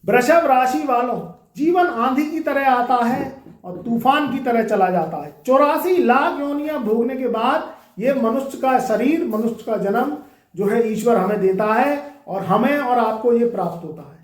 वृषभ राशि वालों, जीवन आंधी की तरह आता है और तूफान की तरह चला जाता है। 84 लाख योनियां भोगने के बाद ये मनुष्य का शरीर, मनुष्य का जन्म जो है ईश्वर हमें देता है और हमें और आपको ये प्राप्त होता है।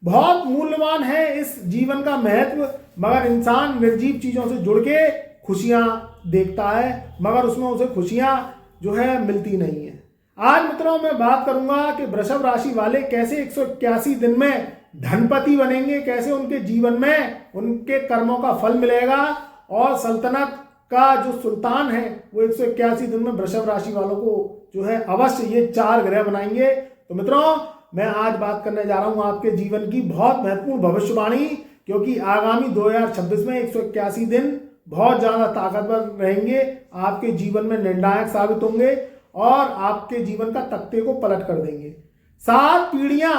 बहुत मूल्यवान है इस जीवन का महत्व, मगर इंसान निर्जीव चीजों से जुड़ के खुशियां देखता है, मगर उसमें उसे खुशियां जो है मिलती नहीं है। आज मित्रों मैं बात करूंगा कि वृषभ राशि वाले कैसे 181 दिन में धनपति बनेंगे, कैसे उनके जीवन में उनके कर्मों का फल मिलेगा और सल्तनत का जो सुल्तान है वो 181 दिन में वृषभ राशि वालों को जो है अवश्य ये 4 ग्रह बनाएंगे। तो मित्रों मैं आज बात करने जा रहा हूं आपके जीवन की बहुत महत्वपूर्ण भविष्यवाणी, क्योंकि आगामी 2026 में 181 दिन बहुत ज्यादा ताकतवर रहेंगे, आपके जीवन में निर्णायक साबित होंगे और आपके जीवन का तख्ते को पलट कर देंगे। 7 पीढ़ियां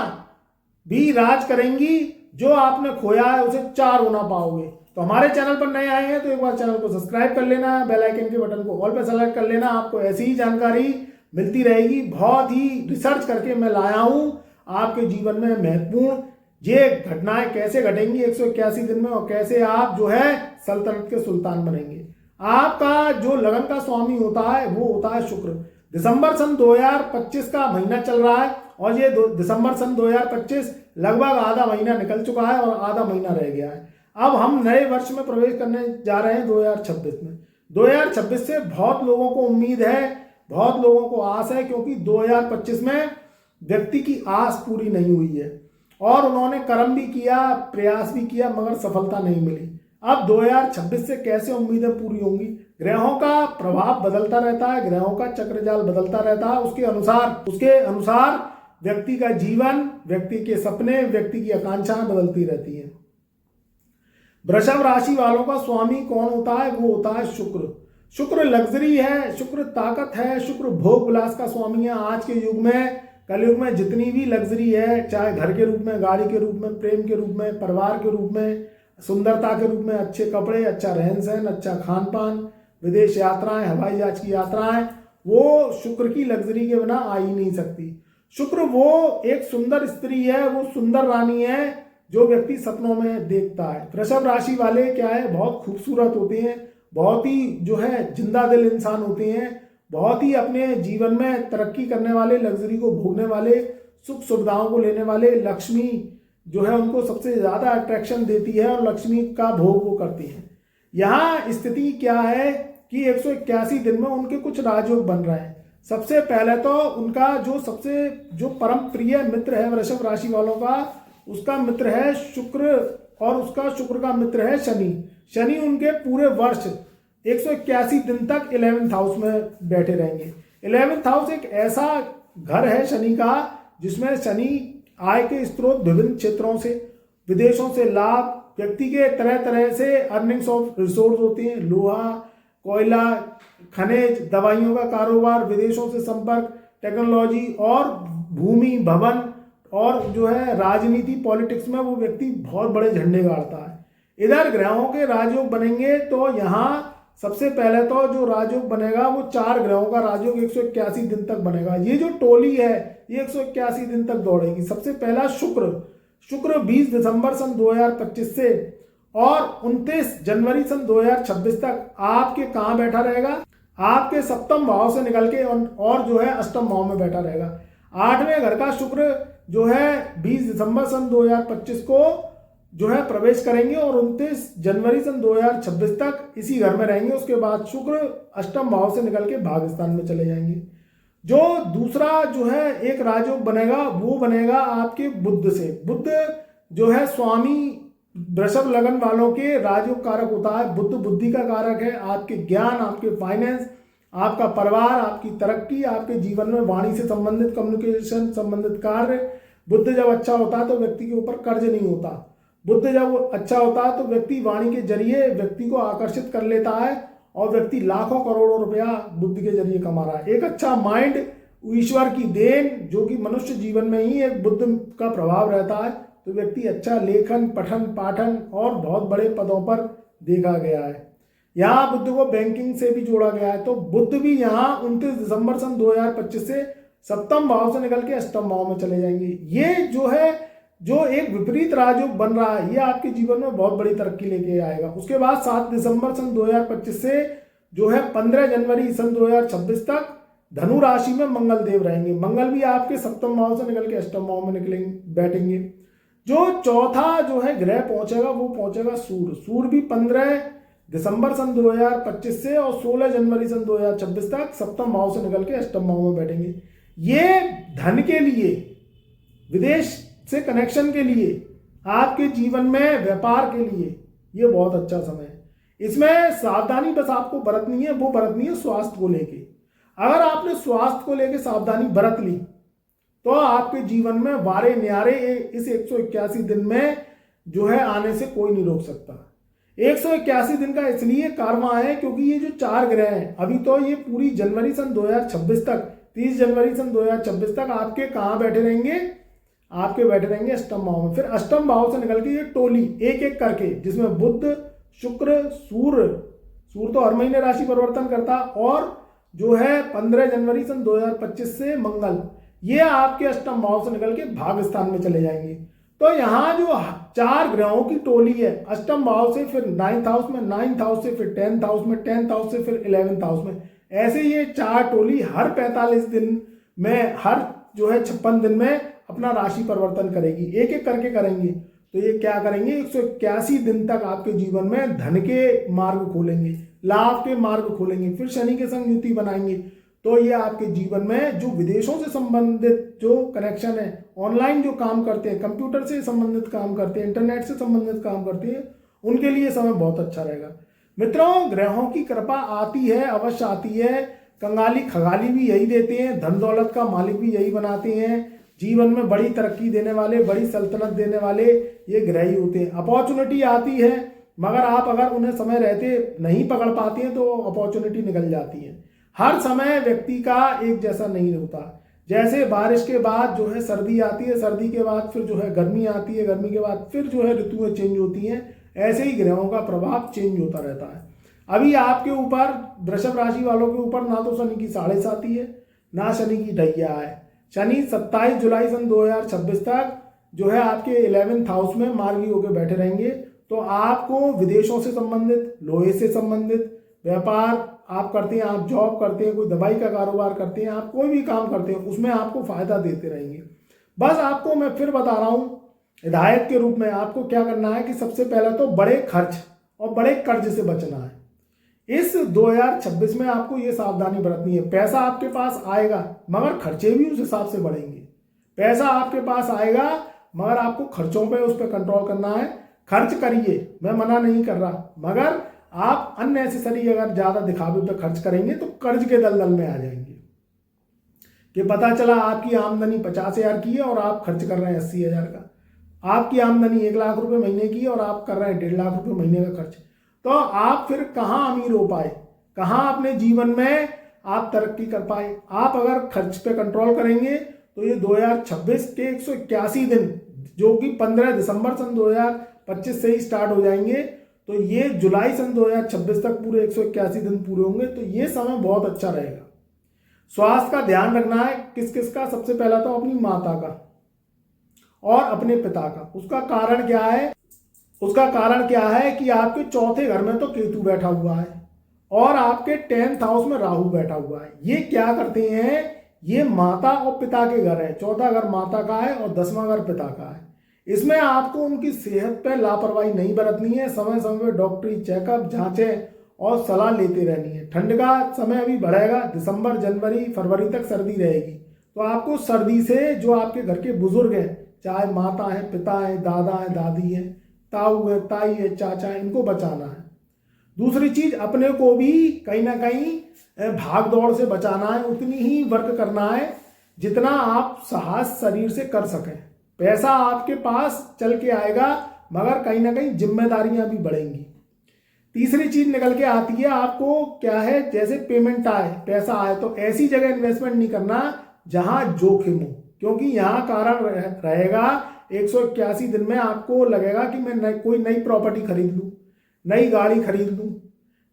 भी राज करेंगी, जो आपने खोया है उसे 4 गुना पाओगे। तो हमारे चैनल पर नए आए हैं तो एक बार चैनल को सब्सक्राइब कर लेना, बेल आइकन के बटन को ऑल पे सेलेक्ट कर लेना, आपको ऐसी ही जानकारी मिलती रहेगी। बहुत ही रिसर्च करके मैं लाया हूं आपके जीवन में महत्वपूर्ण ये घटनाएं कैसे घटेंगी 181 दिन में और कैसे आप जो है सल्तनत के सुल्तान बनेंगे। आपका जो लगन का स्वामी होता है वो होता है शुक्र। दिसंबर सन 2025 का महीना चल रहा है और ये दिसंबर सन 2025 लगभग आधा महीना निकल चुका है और आधा महीना रह गया है। अब हम नए वर्ष में प्रवेश करने जा रहे हैं 2026 में। 2026 से बहुत लोगों को उम्मीद है, बहुत लोगों को आस है, क्योंकि 2025 में व्यक्ति की आस पूरी नहीं हुई है और उन्होंने कर्म भी किया, प्रयास भी किया, मगर सफलता नहीं मिली। अब 2026 से कैसे उम्मीदें पूरी होंगी? ग्रहों का प्रभाव बदलता रहता है, ग्रहों का चक्रजाल बदलता रहता है, उसके अनुसार व्यक्ति का जीवन, व्यक्ति के सपने, व्यक्ति की आकांक्षाएं बदलती रहती हैं। वृषभ राशि वालों का स्वामी कौन होता है? वो होता है शुक्र। शुक्र लग्जरी है, शुक्र ताकत है, शुक्र भोग विलास का स्वामी है। आज के युग में, कलयुग में जितनी भी लग्जरी है, चाहे घर के रूप में, गाड़ी के रूप में, प्रेम के रूप में, परिवार के रूप में, सुंदरता के रूप में, अच्छे कपड़े, अच्छा रहन सहन, अच्छा खान पान, विदेश यात्राएं, हवाई जहाज की यात्राएं, वो शुक्र की लग्जरी के बिना आ ही नहीं सकती। शुक्र वो एक सुंदर स्त्री है, वो सुंदर रानी है जो व्यक्ति सपनों में देखता है। वृषभ राशि वाले क्या है, बहुत खूबसूरत होते हैं, बहुत ही जो है जिंदा दिल इंसान होते हैं, बहुत ही अपने जीवन में तरक्की करने वाले, लग्जरी को भोगने वाले, सुख सुविधाओं को लेने वाले। लक्ष्मी जो है उनको सबसे ज्यादा अट्रैक्शन देती है और लक्ष्मी का भोग वो करती है। यहाँ स्थिति क्या है कि 181 दिन में उनके कुछ राजयोग बन रहे हैं। सबसे पहले तो उनका जो परम प्रिय मित्र है वृषभ राशि वालों का, उसका मित्र है शुक्र और उसका शुक्र का मित्र है शनि। शनि उनके पूरे वर्ष 181 दिन तक 11th हाउस में बैठे रहेंगे। 11th हाउस एक ऐसा घर है शनि का जिसमें शनि आय के स्रोत विभिन्न क्षेत्रों से, विदेशों से लाभ, व्यक्ति के तरह तरह से अर्निंग्स ऑफ रिसोर्स होती हैं, लोहा, कोयला, खनिज, दवाइयों का कारोबार, विदेशों से संपर्क, टेक्नोलॉजी और भूमि, भवन और जो है राजनीति, पॉलिटिक्स में वो व्यक्ति बहुत बड़े झंडे गाड़ता है। इधर ग्रहों के राजयोग बनेंगे तो यहाँ सबसे पहले तो जो राजयोग बनेगा वो 4 ग्रहों का राजयोग 181 दिन तक बनेगा। ये जो टोली है ये 181 दिन तक दौड़ेगी। सबसे पहला शुक्र 20 दिसंबर सन 2025 से और 29 जनवरी सन 2026 तक आपके कहाँ बैठा रहेगा? आपके सप्तम भाव से निकल के और जो है अष्टम भाव में बैठा रहेगा। 8वें घर का शुक्र जो है 20 दिसंबर सन 2025 को जो है प्रवेश करेंगे और 29 जनवरी सन 2026 तक इसी घर में रहेंगे। उसके बाद शुक्र अष्टम भाव से निकल के भाग्यस्थान में चले जाएंगे। जो दूसरा जो है एक राजयोग बनेगा वो बनेगा आपके बुध से। बुध जो है स्वामी वृषभ लगन वालों के राजयोग कारक होता है। बुध बुद्धि का कारक है, आपके ज्ञान, आपके फाइनेंस, आपका परिवार, आपकी तरक्की, आपके जीवन में वाणी से संबंधित, कम्युनिकेशन संबंधित कार्य। बुध जब अच्छा होता है तो व्यक्ति के ऊपर कर्ज नहीं होता। बुध जब अच्छा होता है तो व्यक्ति वाणी के जरिए व्यक्ति को आकर्षित कर लेता है और व्यक्ति लाखों करोड़ों रुपया बुद्ध के जरिए कमा रहा है। एक अच्छा माइंड ईश्वर की देन, जो कि मनुष्य जीवन में ही एक बुद्ध का प्रभाव रहता है, तो व्यक्ति अच्छा लेखन, पठन, पाठन और बहुत बड़े पदों पर देखा गया है। यहाँ बुद्ध को बैंकिंग से भी जोड़ा गया है। तो बुद्ध भी यहाँ 29 दिसंबर सन 2025 से सप्तम भाव से निकल के अष्टम भाव में चले जाएंगे। ये जो है जो एक विपरीत राजयोग बन रहा है, ये आपके जीवन में बहुत बड़ी तरक्की लेके आएगा। उसके बाद 7 दिसंबर सन 2025 से जो है 15 जनवरी सन 2026 तक धनु राशि में मंगल देव रहेंगे। मंगल भी आपके सप्तम भाव से निकल के अष्टम भाव में निकलेंगे, बैठेंगे। जो चौथा जो है ग्रह पहुंचेगा वो पहुंचेगा सूर्य। सूर्य भी 15 दिसंबर सन 2025 से और 16 जनवरी सन 2026 तक सप्तम भाव से निकल के अष्टम भाव में बैठेंगे। ये धन के लिए, विदेश से कनेक्शन के लिए, आपके जीवन में व्यापार के लिए ये बहुत अच्छा समय है। इसमें सावधानी बस आपको बरतनी है, वो बरतनी है स्वास्थ्य को लेके। अगर आपने स्वास्थ्य को लेके सावधानी बरत ली तो आपके जीवन में वारे न्यारे इस 181 दिन में जो है आने से कोई नहीं रोक सकता। 181 दिन का इसलिए कारवां है क्योंकि ये जो 4 ग्रह हैं, अभी तो ये पूरी जनवरी सन 2026 तक, 30 जनवरी सन 2026 तक आपके कहाँ बैठे रहेंगे, आपके बैठे रहेंगे अष्टम भाव में। फिर अष्टम भाव से निकल के ये टोली एक एक करके, जिसमें बुध, शुक्र, सूर्य तो हर महीने राशि परिवर्तन करता, और जो है 15 जनवरी सन 2025 से मंगल, ये आपके अष्टम भाव से निकल के भाग स्थान में चले जाएंगे। तो यहाँ जो 4 ग्रहों की टोली है, अष्टम भाव से फिर 9th हाउस में, 9th हाउस से फिर 10th हाउस में, 10th हाउस से फिर 11th हाउस में, ऐसे ये 4 टोली हर 45 दिन में, हर जो है 56 दिन में अपना राशि परिवर्तन करेगी, एक एक करके करेंगे। तो ये क्या करेंगे, 181 दिन तक आपके जीवन में धन के मार्ग खोलेंगे, लाभ के मार्ग खोलेंगे। फिर शनि के संग युति बनाएंगे। तो ये आपके जीवन में जो विदेशों से संबंधित जो कनेक्शन है, ऑनलाइन जो काम करते हैं, कंप्यूटर से संबंधित काम करते हैं, इंटरनेट से संबंधित काम करते हैं, उनके लिए समय बहुत अच्छा रहेगा। मित्रों, ग्रहों की कृपा आती है, अवश्य आती है। कंगाली खगाली भी यही देते हैं, धन दौलत का मालिक भी यही बनाते हैं। जीवन में बड़ी तरक्की देने वाले, बड़ी सल्तनत देने वाले ये ग्रह ही होते हैं। अपॉर्चुनिटी आती है, मगर आप अगर उन्हें समय रहते नहीं पकड़ पाते हैं तो अपॉर्चुनिटी निकल जाती है। हर समय व्यक्ति का एक जैसा नहीं होता। जैसे बारिश के बाद जो है सर्दी आती है, सर्दी के बाद फिर जो है गर्मी आती है, गर्मी के बाद फिर जो है ऋतुएं चेंज होती हैं, ऐसे ही ग्रहों का प्रभाव चेंज होता रहता है। अभी आपके ऊपर, वृषभ राशि वालों के ऊपर, ना तो शनि की 7.5 है, ना शनि की ढैया है। शनि 27 जुलाई सन 2026 तक जो है आपके 11th हाउस में मार्गी होकर बैठे रहेंगे। तो आपको विदेशों से संबंधित, लोहे से संबंधित व्यापार आप करते हैं, आप जॉब करते हैं, कोई दवाई का कारोबार करते हैं, आप कोई भी काम करते हैं, उसमें आपको फायदा देते रहेंगे। बस आपको मैं फिर बता रहा हूँ हिदायत के रूप में, आपको क्या करना है कि सबसे पहले तो बड़े खर्च और बड़े कर्ज से बचना है। इस 2026 में आपको ये सावधानी बरतनी है। पैसा आपके पास आएगा मगर खर्चे भी उस हिसाब से बढ़ेंगे। पैसा आपके पास आएगा मगर आपको खर्चों पे उस पर कंट्रोल करना है। खर्च करिए, मैं मना नहीं कर रहा, मगर आप अननेसेसरी अगर ज़्यादा दिखावे पे खर्च करेंगे तो कर्ज के दलदल में आ जाएंगे कि पता चला आपकी आमदनी 50,000 की है और आप खर्च कर रहे हैं 80,000 का। आपकी आमदनी 1 लाख रुपए महीने की है और आप कर रहे हैं 1.5 लाख रुपए महीने का खर्च। तो आप फिर कहाँ अमीर हो पाए, कहाँ अपने जीवन में आप तरक्की कर पाए। आप अगर खर्च पे कंट्रोल करेंगे तो ये 2026 के 181 दिन, जो कि 15 दिसंबर सन 2025 से ही स्टार्ट हो जाएंगे, तो ये जुलाई सन 2026 तक पूरे 181 दिन पूरे होंगे। तो ये समय बहुत अच्छा रहेगा। स्वास्थ्य का ध्यान रखना है। किस किस का? सबसे पहला तो अपनी माता का और अपने पिता का। उसका कारण क्या है? उसका कारण क्या है कि आपके चौथे घर में तो केतु बैठा हुआ है और आपके 10th हाउस में राहु बैठा हुआ है। ये क्या करते हैं? ये माता और पिता के घर है। चौथा घर माता का है और 10वां घर पिता का है। इसमें आपको उनकी सेहत पर लापरवाही नहीं बरतनी है। समय समय पर डॉक्टरी चेकअप, जांचें और सलाह लेते रहनी है। ठंड का समय अभी बढ़ेगा, दिसंबर, जनवरी, फरवरी तक सर्दी रहेगी। तो आपको सर्दी से जो आपके घर के बुजुर्ग हैं, चाहे माता हैं, पिता हैं, दादा हैं, दादी हैं, ताऊ है, ताई है, चाचा है, इनको बचाना है। दूसरी चीज, अपने को भी कहीं ना कहीं भाग दौड़ से बचाना है। उतनी ही वर्क करना है जितना आप साहस शरीर से कर सकें। पैसा आपके पास चल के आएगा मगर कहीं ना कहीं जिम्मेदारियां भी बढ़ेंगी। तीसरी चीज निकल के आती है आपको, क्या है? जैसे पेमेंट आए, पैसा आए, तो ऐसी जगह इन्वेस्टमेंट नहीं करना जहां जोखिम हो, क्योंकि यहाँ कारण रहेगा 181 दिन में आपको लगेगा कि मैं कोई नई प्रॉपर्टी खरीद लूँ, नई गाड़ी खरीद लूँ,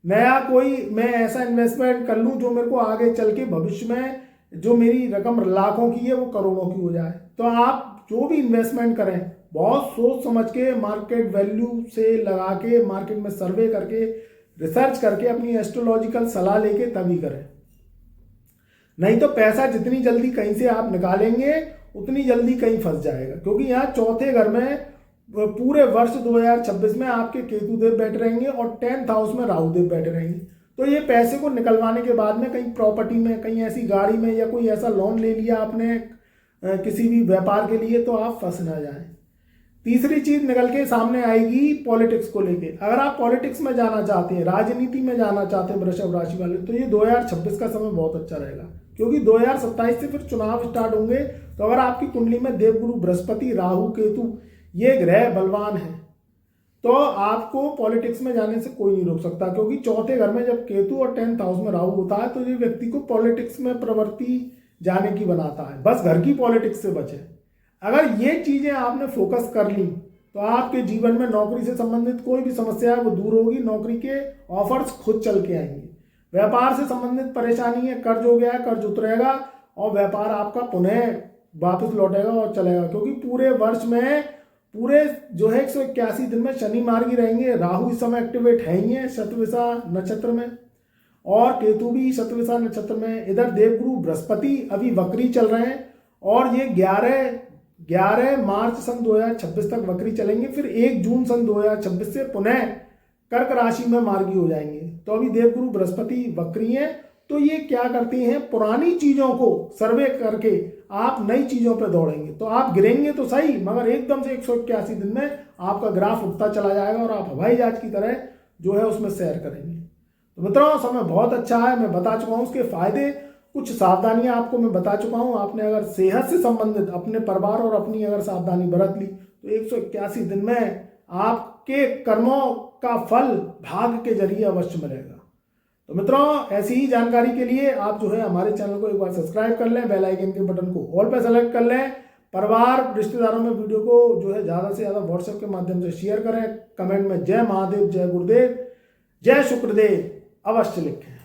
नया कोई मैं ऐसा इन्वेस्टमेंट कर लूँ जो मेरे को आगे चल के भविष्य में जो मेरी रकम लाखों की है वो करोड़ों की हो जाए। तो आप जो भी इन्वेस्टमेंट करें बहुत सोच समझ के, मार्केट वैल्यू से लगा के, मार्केट में सर्वे करके, रिसर्च करके, अपनी एस्ट्रोलॉजिकल सलाह लेके तभी करें। नहीं तो पैसा जितनी जल्दी कहीं से आप निकालेंगे उतनी जल्दी कहीं फंस जाएगा, क्योंकि यहाँ चौथे घर में पूरे वर्ष 2026 में आपके केतु देव बैठे रहेंगे और 10th हाउस में राहु देव बैठे रहेंगे। तो ये पैसे को निकलवाने के बाद में कहीं प्रॉपर्टी में, कहीं ऐसी गाड़ी में, या कोई ऐसा लोन ले लिया आपने किसी भी व्यापार के लिए, तो आप फंस ना जाएं। तीसरी चीज निकल के सामने आएगी पॉलिटिक्स को लेके। अगर आप पॉलिटिक्स में जाना चाहते हैं, राजनीति में जाना चाहते हैं वृषभ राशि वाले, तो ये 2026 का समय बहुत अच्छा रहेगा, क्योंकि 2027 से फिर चुनाव स्टार्ट होंगे। तो अगर आपकी कुंडली में देवगुरु बृहस्पति, राहु, केतु ये ग्रह बलवान है, तो आपको पॉलिटिक्स में जाने से कोई नहीं रोक सकता, क्योंकि चौथे घर में जब केतु और 10th हाउस में राहु होता है तो ये व्यक्ति को पॉलिटिक्स में प्रवृत्ति जाने की बनाता है। बस घर की पॉलिटिक्स से बचे। अगर ये चीजें आपने फोकस कर ली तो आपके जीवन में नौकरी से संबंधित कोई भी समस्या है वो दूर होगी, नौकरी के ऑफर्स खुद चल के आएंगे। व्यापार से संबंधित परेशानी है, कर्ज हो गया है, कर्ज उतरेगा और व्यापार आपका पुनः वापस लौटेगा और चलेगा, क्योंकि पूरे वर्ष में पूरे जो है 181 दिन में शनि मार्गी रहेंगे। राहु इस समय एक्टिवेट है ही है शतविषा नक्षत्र में, और केतु भी शतविषा नक्षत्र में। इधर देवगुरु बृहस्पति अभी वक्री चल रहे हैं और ये 11 मार्च सन 2026 तक वक्री चलेंगे, फिर 1 जून सन 2026 से पुनः कर्क राशि में मार्गी हो जाएंगे। तो अभी देवगुरु बृहस्पति वक्री हैं, तो ये क्या करती हैं, पुरानी चीजों को सर्वे करके आप नई चीजों पे दौड़ेंगे तो आप गिरेंगे तो सही, मगर एकदम से 181 दिन में आपका ग्राफ उठता चला जाएगा और आप हवाई जहाज की तरह जो है उसमें सैर करेंगे। तो मित्रों, समय बहुत अच्छा है, मैं बता चुका हूँ उसके फायदे, कुछ सावधानियां आपको मैं बता चुका हूँ। आपने अगर सेहत से संबंधित अपने परिवार और अपनी अगर सावधानी बरत ली तो 181 दिन में आपके कर्मों का फल भाग्य के जरिए अवश्य मिलेगा। तो मित्रों, ऐसी ही जानकारी के लिए आप जो है हमारे चैनल को एक बार सब्सक्राइब कर लें, बेल आइकन के बटन को ऑल पे सेलेक्ट कर लें, परिवार रिश्तेदारों में वीडियो को जो है ज़्यादा से ज़्यादा व्हाट्सएप के माध्यम से शेयर करें, कमेंट में जय महादेव, जय गुरुदेव, जय शुक्रदेव अवश्य लिखें।